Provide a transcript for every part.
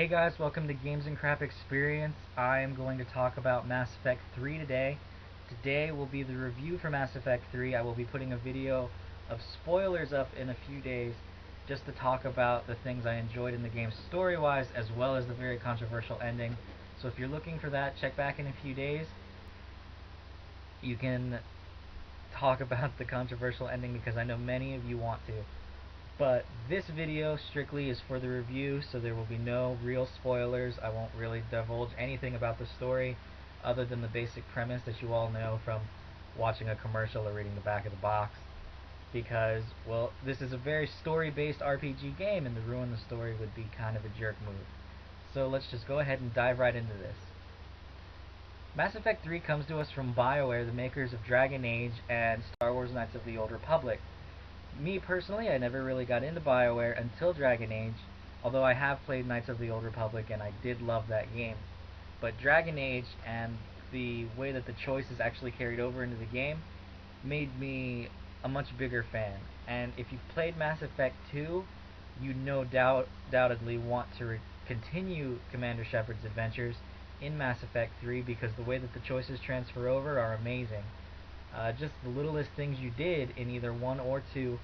Hey guys, welcome to Games and Crap Experience. I am going to talk about Mass Effect 3 today. Today will be the review for Mass Effect 3. I will be putting a video of spoilers up in a few days just to talk about the things I enjoyed in the game story-wise as well as the very controversial ending. So if you're looking for that, check back in a few days. You can talk about the controversial ending because I know many of you want to. But this video strictly is for the review, so there will be no real spoilers. I won't really divulge anything about the story other than the basic premise that you all know from watching a commercial or reading the back of the box. Because, well, this is a very story-based RPG game, and to ruin the story would be kind of a jerk move. So let's just go ahead and dive right into this. Mass Effect 3 comes to us from BioWare, the makers of Dragon Age and Star Wars Knights of the Old Republic. Me personally, I never really got into BioWare until Dragon Age, although I have played Knights of the Old Republic and I did love that game. But Dragon Age and the way that the choices actually carried over into the game made me a much bigger fan. And if you've played Mass Effect 2, you doubtedly want to continue Commander Shepard's adventures in Mass Effect 3 because the way that the choices transfer over are amazing. Just the littlest things you did in either 1 or 2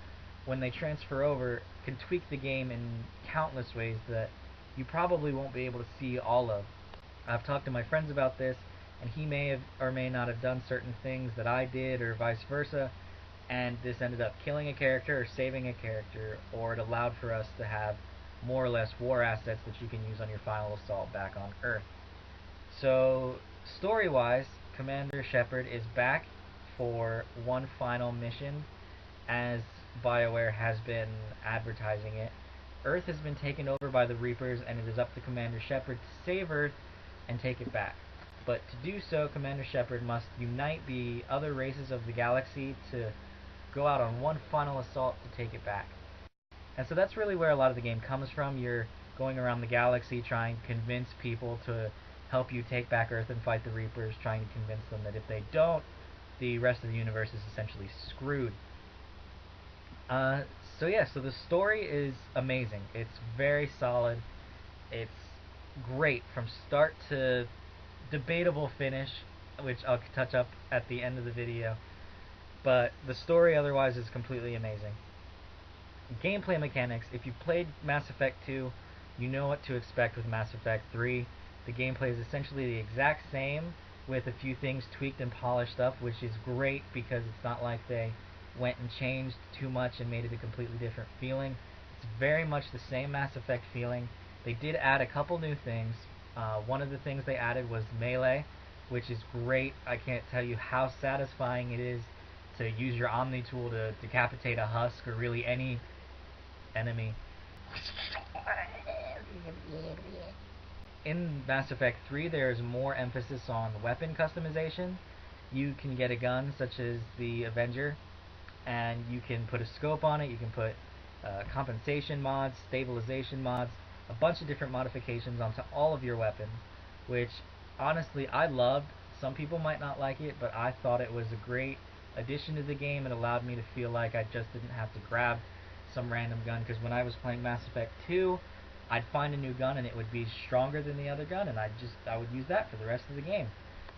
when they transfer over can tweak the game in countless ways that you probably won't be able to see all of. I've talked to my friends about this, and he may have or may not have done certain things that I did or vice versa, and this ended up killing a character or saving a character, or it allowed for us to have more or less war assets that you can use on your final assault back on Earth. So, story-wise, Commander Shepard is back for one final mission, as BioWare has been advertising it. Earth has been taken over by the Reapers, and it is up to Commander Shepard to save Earth and take it back. But to do so, Commander Shepard must unite the other races of the galaxy to go out on one final assault to take it back. And so that's really where a lot of the game comes from. You're going around the galaxy trying to convince people to help you take back Earth and fight the Reapers, trying to convince them that if they don't, the rest of the universe is essentially screwed. So the story is amazing. It's very solid. It's great from start to debatable finish, which I'll touch up at the end of the video. But the story otherwise is completely amazing. Gameplay mechanics, if you've played Mass Effect 2, you know what to expect with Mass Effect 3. The gameplay is essentially the exact same, with a few things tweaked and polished up, which is great because it's not like they went and changed too much and made it a completely different feeling. It's very much the same Mass Effect feeling. They did add a couple new things. One of the things they added was melee, which is great. I can't tell you how satisfying it is to use your Omni tool to decapitate a husk or really any enemy. In Mass Effect 3, there is more emphasis on weapon customization. You can get a gun such as the Avenger, and you can put a scope on it. You can put compensation mods, stabilization mods, a bunch of different modifications onto all of your weapons, which honestly I loved. Some people might not like it, but I thought it was a great addition to the game. It allowed me to feel like I just didn't have to grab some random gun, because when I was playing Mass Effect 2, I'd find a new gun and it would be stronger than the other gun, and I would use that for the rest of the game.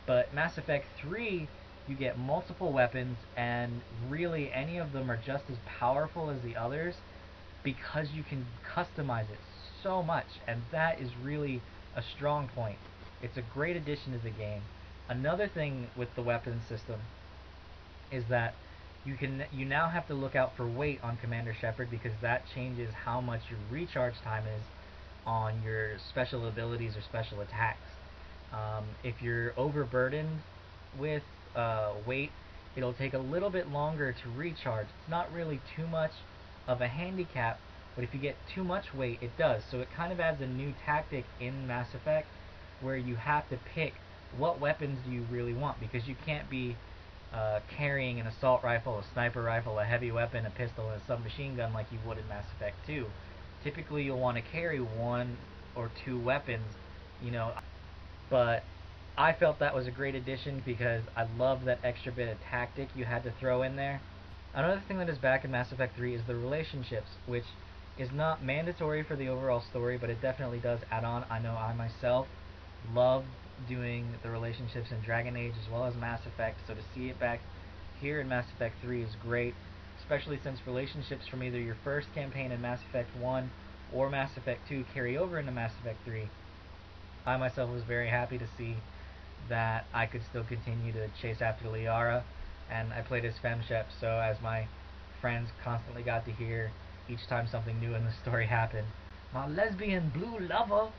But Mass Effect 3, you get multiple weapons, and really any of them are just as powerful as the others because you can customize it so much, and that is really a strong point. It's a great addition to the game. Another thing with the weapon system is that you now have to look out for weight on Commander Shepard, because that changes how much your recharge time is on your special abilities or special attacks. If you're overburdened with weight, it'll take a little bit longer to recharge. It's not really too much of a handicap, but if you get too much weight, it does. So it kind of adds a new tactic in Mass Effect where you have to pick what weapons do you really want, because you can't be carrying an assault rifle, a sniper rifle, a heavy weapon, a pistol, and a submachine gun like you would in Mass Effect 2. Typically you'll want to carry 1 or 2 weapons, but I felt that was a great addition because I love that extra bit of tactic you had to throw in there. Another thing that is back in Mass Effect 3 is the relationships, which is not mandatory for the overall story, but it definitely does add on. I know I myself love doing the relationships in Dragon Age as well as Mass Effect, so to see it back here in Mass Effect 3 is great, especially since relationships from either your first campaign in Mass Effect 1 or Mass Effect 2 carry over into Mass Effect 3. I myself was very happy to see that I could still continue to chase after Liara, and I played as Femshep, so as my friends constantly got to hear each time something new in the story happened, my lesbian blue lover,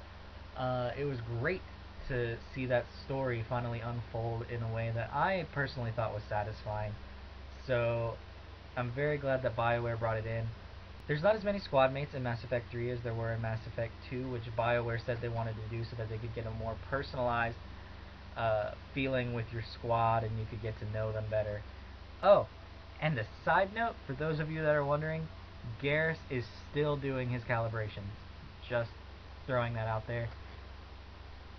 it was great to see that story finally unfold in a way that I personally thought was satisfying. So I'm very glad that BioWare brought it in. There's not as many squad mates in Mass Effect 3 as there were in Mass Effect 2, which BioWare said they wanted to do so that they could get a more personalized feeling with your squad and you could get to know them better. Oh, and a side note, for those of you that are wondering, Garrus is still doing his calibrations. Just throwing that out there.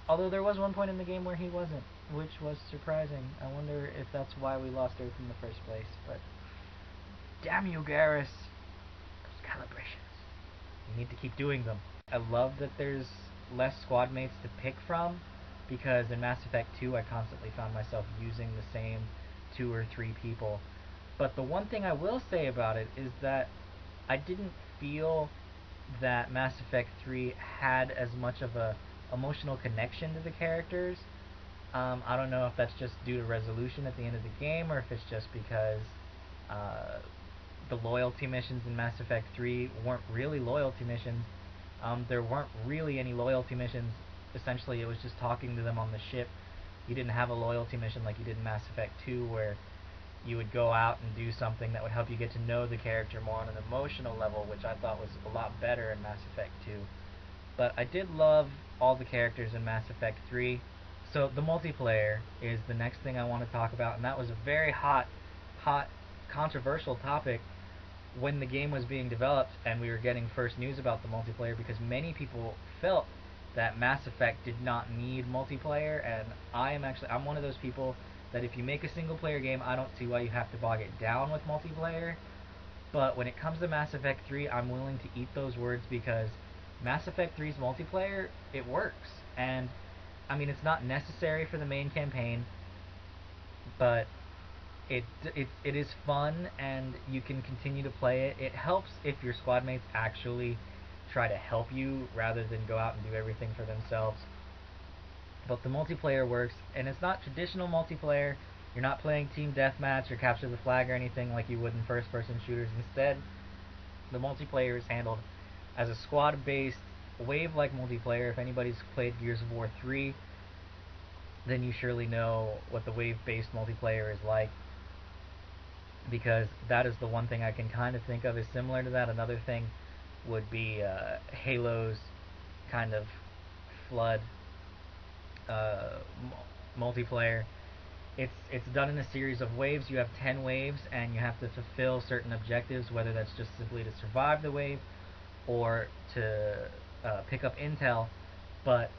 Although there was one point in the game where he wasn't, which was surprising. I wonder if that's why we lost Earth in the first place, but damn you, Garrus. Those calibrations. You need to keep doing them. I love that there's less squad mates to pick from, because in Mass Effect 2 I constantly found myself using the same 2 or 3 people. But the one thing I will say about it is that I didn't feel that Mass Effect 3 had as much of a emotional connection to the characters. I don't know if that's just due to resolution at the end of the game, or if it's just because the loyalty missions in Mass Effect 3 weren't really loyalty missions. There weren't really any loyalty missions. Essentially, it was just talking to them on the ship. You didn't have a loyalty mission like you did in Mass Effect 2, where you would go out and do something that would help you get to know the character more on an emotional level, which I thought was a lot better in Mass Effect 2. But I did love all the characters in Mass Effect 3. So the multiplayer is the next thing I want to talk about, and that was a very hot, controversial topic when the game was being developed and we were getting first news about the multiplayer, because many people felt that Mass Effect did not need multiplayer, and I'm one of those people that if you make a single player game, I don't see why you have to bog it down with multiplayer. But when it comes to Mass Effect 3, I'm willing to eat those words, because Mass Effect 3's multiplayer, it works. And I mean, it's not necessary for the main campaign, but it is fun and you can continue to play it. It helps if your squad mates actually try to help you rather than go out and do everything for themselves. But the multiplayer works, and it's not traditional multiplayer. You're not playing team deathmatch or capture the flag or anything like you would in first-person shooters. Instead, the multiplayer is handled as a squad-based, wave-like multiplayer. If anybody's played Gears of War 3, then you surely know what the wave-based multiplayer is like, because that is the one thing I can kind of think of as similar to that. Another thing would be Halo's kind of flood multiplayer. It's done in a series of waves. You have 10 waves, and you have to fulfill certain objectives, whether that's just simply to survive the wave or to pick up intel. But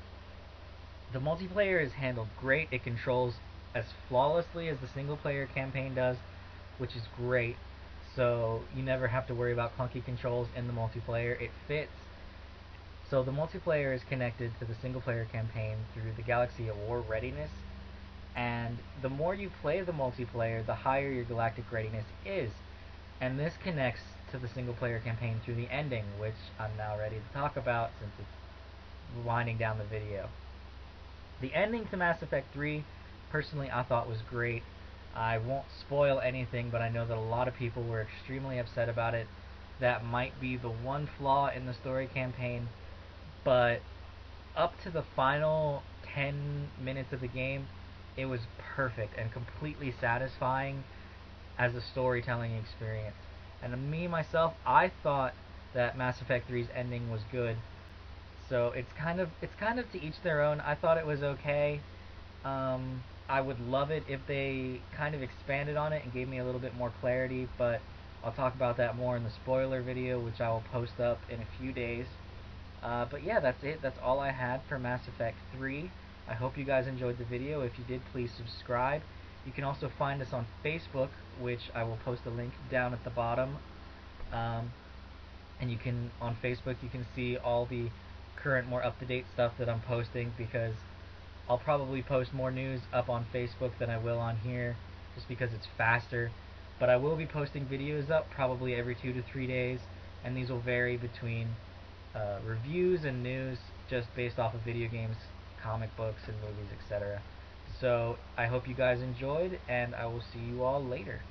the multiplayer is handled great. It controls as flawlessly as the single player campaign does, which is great. So you never have to worry about clunky controls in the multiplayer. It fits. So the multiplayer is connected to the single player campaign through the Galaxy at War readiness, and the more you play the multiplayer, the higher your galactic readiness is. And this connects to the single player campaign through the ending, which I'm now ready to talk about since it's winding down the video. The ending to Mass Effect 3, personally, I thought was great. I won't spoil anything, but I know that a lot of people were extremely upset about it. That might be the one flaw in the story campaign, but up to the final 10 minutes of the game, it was perfect and completely satisfying as a storytelling experience. And me, myself, I thought that Mass Effect 3's ending was good. So it's kind of to each their own. I thought it was okay. I would love it if they kind of expanded on it and gave me a little bit more clarity, but I'll talk about that more in the spoiler video, which I will post up in a few days. But yeah, that's it. That's all I had for Mass Effect 3. I hope you guys enjoyed the video. If you did, please subscribe. You can also find us on Facebook, which I will post a link down at the bottom. and you can, on Facebook, you can see all the current, more up-to-date stuff that I'm posting, because I'll probably post more news up on Facebook than I will on here, just because it's faster. But I will be posting videos up probably every 2 to 3 days, and these will vary between reviews and news, just based off of video games, comic books, and movies, etc. So I hope you guys enjoyed, and I will see you all later.